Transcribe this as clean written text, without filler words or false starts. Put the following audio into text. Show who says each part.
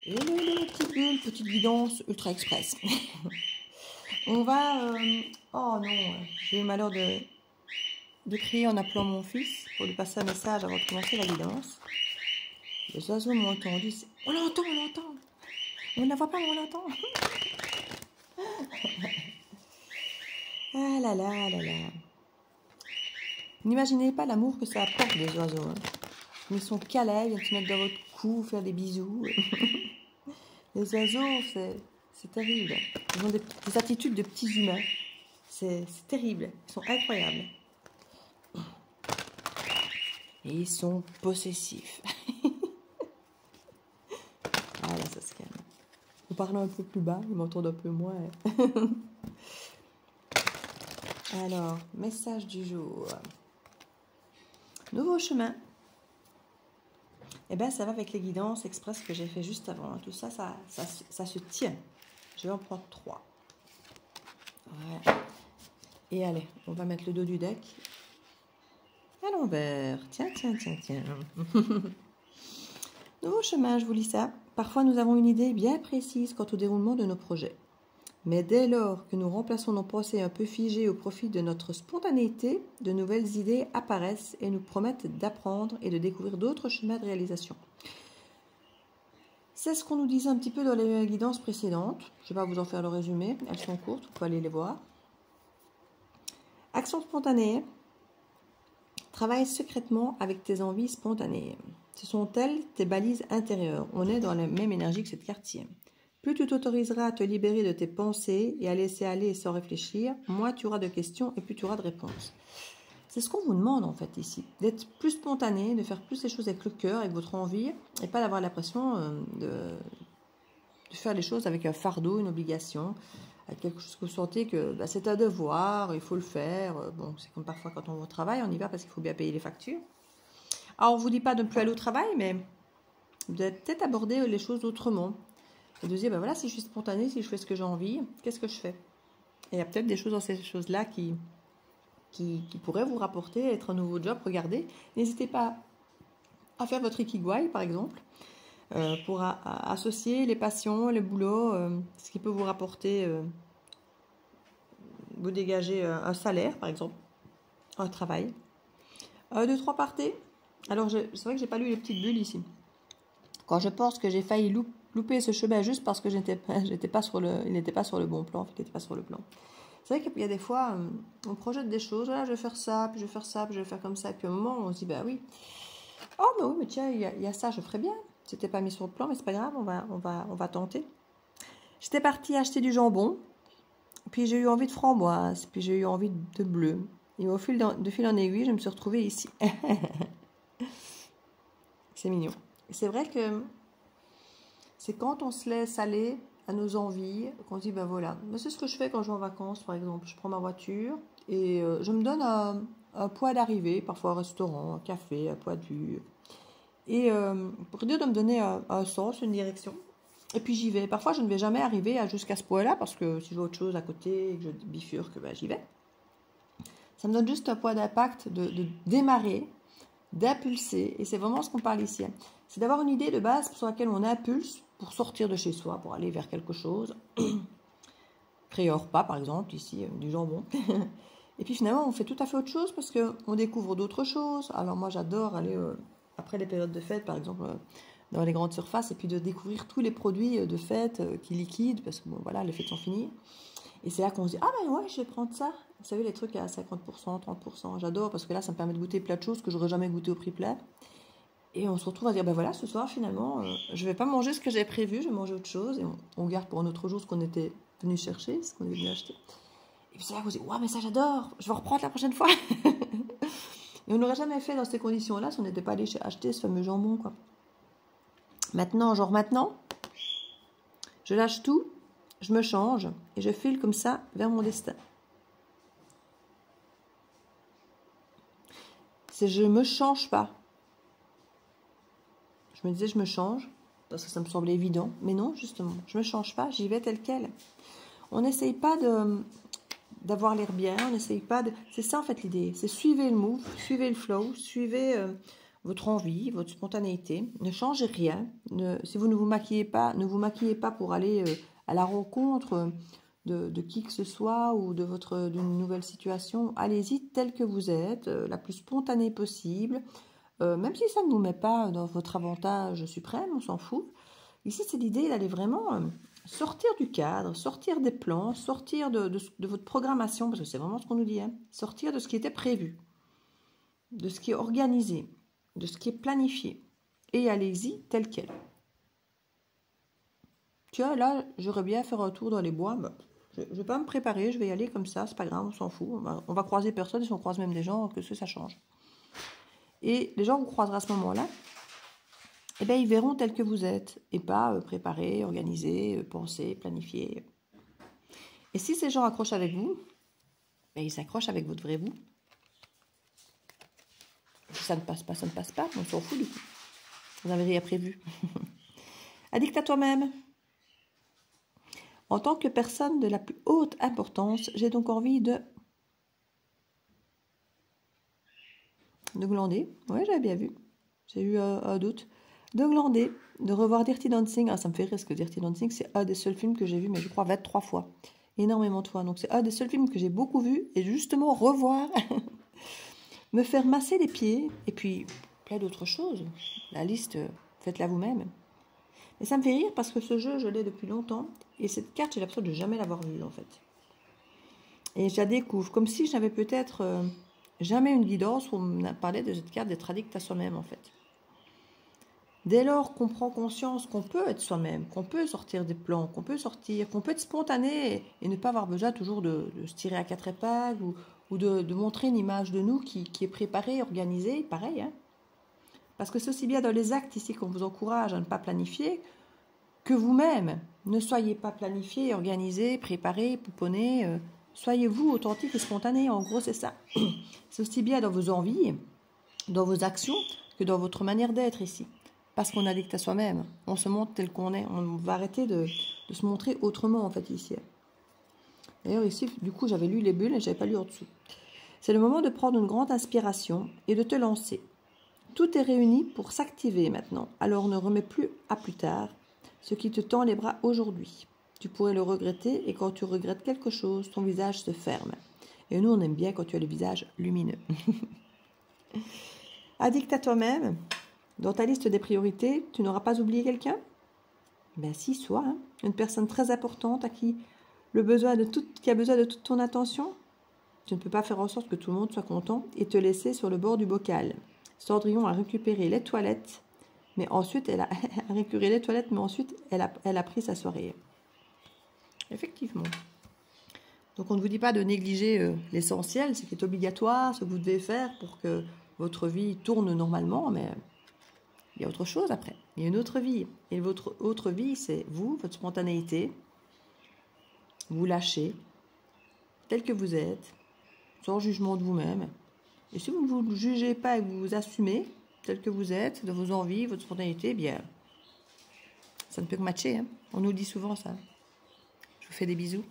Speaker 1: Et les petites bulles, petite guidance ultra express. On va... oh non, j'ai eu le malheur de crier en appelant mon fils pour lui passer un message avant de commencer la guidance. Les oiseaux m'ont entendu. On l'entend, on l'entend. On ne la voit pas, mais on l'entend. Ah là là là là. N'imaginez pas l'amour que ça apporte des oiseaux. Hein. Ils sont câlins, ils viennent se mettre dans votre cou, faire des bisous. Les oiseaux, c'est terrible. Ils ont des attitudes de petits humains. C'est terrible. Ils sont incroyables. Et ils sont possessifs. Ah là, ça se calme. En parlant un peu plus bas, ils m'entendent un peu moins. Alors, message du jour. Nouveau chemin. Eh bien, ça va avec les guidances express que j'ai fait juste avant. Tout ça, ça se tient. Je vais en prendre 3. Voilà. Et allez, on va mettre le dos du deck à l'envers. Tiens, tiens, tiens, tiens. Nouveau chemin, je vous lis ça. Parfois, nous avons une idée bien précise quant au déroulement de nos projets. Mais dès lors que nous remplaçons nos pensées un peu figées au profit de notre spontanéité, de nouvelles idées apparaissent et nous promettent d'apprendre et de découvrir d'autres chemins de réalisation. C'est ce qu'on nous disait un petit peu dans les guidances précédentes. Je ne vais pas vous en faire le résumé, elles sont courtes, vous pouvez aller les voir. Action spontanée. Travaille secrètement avec tes envies spontanées. Ce sont elles tes balises intérieures. On est dans la même énergie que cette carte. Plus tu t'autoriseras à te libérer de tes pensées et à laisser aller sans réfléchir, moins tu auras de questions et plus tu auras de réponses. C'est ce qu'on vous demande en fait ici, d'être plus spontané, de faire plus les choses avec le cœur, avec votre envie, et pas d'avoir l'impression de faire les choses avec un fardeau, une obligation, avec quelque chose que vous sentez que c'est un devoir, il faut le faire. Bon, c'est comme parfois quand on va au travail, on y va parce qu'il faut bien payer les factures. Alors on ne vous dit pas de ne plus aller au travail, mais de peut-être aborder les choses autrement. Et de dire, voilà, si je suis spontanée, si je fais ce que j'ai envie, qu'est-ce que je fais? Et il y a peut-être des choses dans ces choses-là qui pourraient vous rapporter, être un nouveau job. Regardez, n'hésitez pas à faire votre ikigai, par exemple, pour associer les passions, les boulots, ce qui peut vous rapporter, vous dégager un salaire, par exemple, un travail. 2, 3 partez. Alors, c'est vrai que j'ai pas lu les petites bulles ici. Quand je pense que j'ai failli louper ce chemin juste parce que il n'était pas sur le bon plan, il n'était pas sur le plan. C'est vrai qu'il y a des fois, on projette des choses, voilà, je vais faire ça, puis je vais faire ça, puis je vais faire comme ça, et puis au moment où on se dit, bah oui, oh mais oui, mais tiens, il y a ça, je ferais bien. C'était pas mis sur le plan, mais c'est pas grave, on va tenter. J'étais partie acheter du jambon, puis j'ai eu envie de framboise, puis j'ai eu envie de bleu. Et au fil de fil en aiguille, je me suis retrouvée ici. C'est mignon. C'est vrai que c'est quand on se laisse aller à nos envies, qu'on se dit, ben voilà, c'est ce que je fais quand je vais en vacances, par exemple. Je prends ma voiture et je me donne un point d'arrivée, parfois un restaurant, un café, un point de vue. Et pour dire de me donner un sens, une direction. Et puis j'y vais. Parfois, je ne vais jamais arriver jusqu'à ce point-là, parce que si j'ai autre chose à côté et que je bifurque, ben, j'y vais. Ça me donne juste un point d'impact de démarrer, d'impulser. Et c'est vraiment ce qu'on parle ici. C'est d'avoir une idée de base sur laquelle on impulse pour sortir de chez soi, pour aller vers quelque chose. Créer un repas, par exemple, ici, du jambon. Et puis finalement, on fait tout à fait autre chose parce qu'on découvre d'autres choses. Alors moi, j'adore aller, après les périodes de fête, par exemple, dans les grandes surfaces, et puis de découvrir tous les produits de fête qui liquident, parce que bon, voilà, les fêtes sont finies. Et c'est là qu'on se dit, ah ben ouais, je vais prendre ça. Vous savez, les trucs à 50%, 30%, j'adore, parce que là, ça me permet de goûter plein de choses que j'aurais jamais goûté au prix plat. Et on se retrouve à dire, ben voilà, ce soir, finalement, je vais pas manger ce que j'avais prévu, je vais manger autre chose. Et on garde pour un autre jour ce qu'on était venu chercher, ce qu'on est venu acheter. Et puis c'est là qu'on se dit, ouais, mais ça, j'adore, je vais reprendre la prochaine fois. Et on n'aurait jamais fait dans ces conditions-là si on n'était pas allé acheter ce fameux jambon, quoi. Maintenant, je lâche tout, je me change et je file comme ça vers mon destin. C'est je me change pas. Je me disais je me change parce que ça me semblait évident, mais non justement, je me change pas, j'y vais tel quel. On n'essaye pas d'avoir l'air bien, on n'essaye pas de. C'est ça en fait l'idée, c'est suivez le move, suivez le flow, suivez votre envie, votre spontanéité. Ne changez rien. Si vous ne vous maquillez pas, ne vous maquillez pas pour aller à la rencontre de qui que ce soit ou d'une nouvelle situation. Allez-y tel que vous êtes, la plus spontanée possible. Même si ça ne vous met pas dans votre avantage suprême, on s'en fout. Ici, c'est l'idée d'aller vraiment sortir du cadre, sortir des plans, sortir de votre programmation, parce que c'est vraiment ce qu'on nous dit, hein, sortir de ce qui était prévu, de ce qui est organisé, de ce qui est planifié. Et allez-y tel quel. Tiens, là, j'aurais bien fait un tour dans les bois. Bah, je ne vais pas me préparer, je vais y aller comme ça, c'est pas grave, on s'en fout. On va croiser personne, et si on croise même des gens, que ça change. Et les gens que vous croiserez à ce moment-là, eh bien, ils verront tel que vous êtes, et pas préparé, organisé, pensé, planifié. Et si ces gens accrochent avec vous, ben, ils s'accrochent avec votre vrai vous. Si ça ne passe pas, ça ne passe pas, on s'en fout du coup. Vous n'avez rien prévu. Addict à toi-même. En tant que personne de la plus haute importance, j'ai donc envie de glander. Oui, j'avais bien vu. J'ai eu un doute. De glander, de revoir Dirty Dancing. Ah, ça me fait rire parce que Dirty Dancing, c'est un des seuls films que j'ai vu, mais je crois 23 fois. Énormément de fois. Donc, c'est un des seuls films que j'ai beaucoup vu. Et justement, revoir, me faire masser les pieds. Et puis, plein d'autres choses. La liste, faites-la vous-même. Et ça me fait rire parce que ce jeu, je l'ai depuis longtemps. Et cette carte, j'ai l'impression de jamais l'avoir vue, en fait. Et je la découvre. Comme si je n'avais peut-être jamais une guidance où on me parlait de cette carte d'être addict à soi-même, en fait. Dès lors qu'on prend conscience qu'on peut être soi-même, qu'on peut sortir des plans, qu'on peut être spontané et ne pas avoir besoin toujours de se tirer à quatre épingles ou de montrer une image de nous qui est préparée, organisée, pareil. Hein. Parce que c'est aussi bien dans les actes ici qu'on vous encourage à ne pas planifier que vous-même. Ne soyez pas planifié, organisé, préparé, pouponné. Soyez vous authentique et spontané. En gros, c'est ça. C'est aussi bien dans vos envies, dans vos actions, que dans votre manière d'être ici. Parce qu'on est addict à soi-même. On se montre tel qu'on est. On va arrêter de se montrer autrement, en fait, ici. D'ailleurs, ici, du coup, j'avais lu les bulles et je n'avais pas lu en dessous. C'est le moment de prendre une grande inspiration et de te lancer. Tout est réuni pour s'activer maintenant. Alors ne remets plus à plus tard ce qui te tend les bras aujourd'hui. Tu pourrais le regretter et quand tu regrettes quelque chose, ton visage se ferme. Et nous, on aime bien quand tu as le visage lumineux. Addict à toi-même. Dans ta liste des priorités, tu n'auras pas oublié quelqu'un? Ben si, soit hein, une personne très importante qui a besoin de toute ton attention. Tu ne peux pas faire en sorte que tout le monde soit content et te laisser sur le bord du bocal. Cendrillon a récupéré les toilettes, mais ensuite elle a pris sa soirée. Effectivement. Donc on ne vous dit pas de négliger l'essentiel, ce qui est obligatoire, ce que vous devez faire pour que votre vie tourne normalement, mais il y a autre chose après. Il y a une autre vie. Et votre autre vie, c'est vous, votre spontanéité. Vous lâchez, tel que vous êtes, sans jugement de vous-même. Et si vous ne vous jugez pas et que vous vous assumez, tel que vous êtes, de vos envies, votre spontanéité, eh bien, ça ne peut que matcher. Hein. On nous dit souvent ça. Je vous fais des bisous.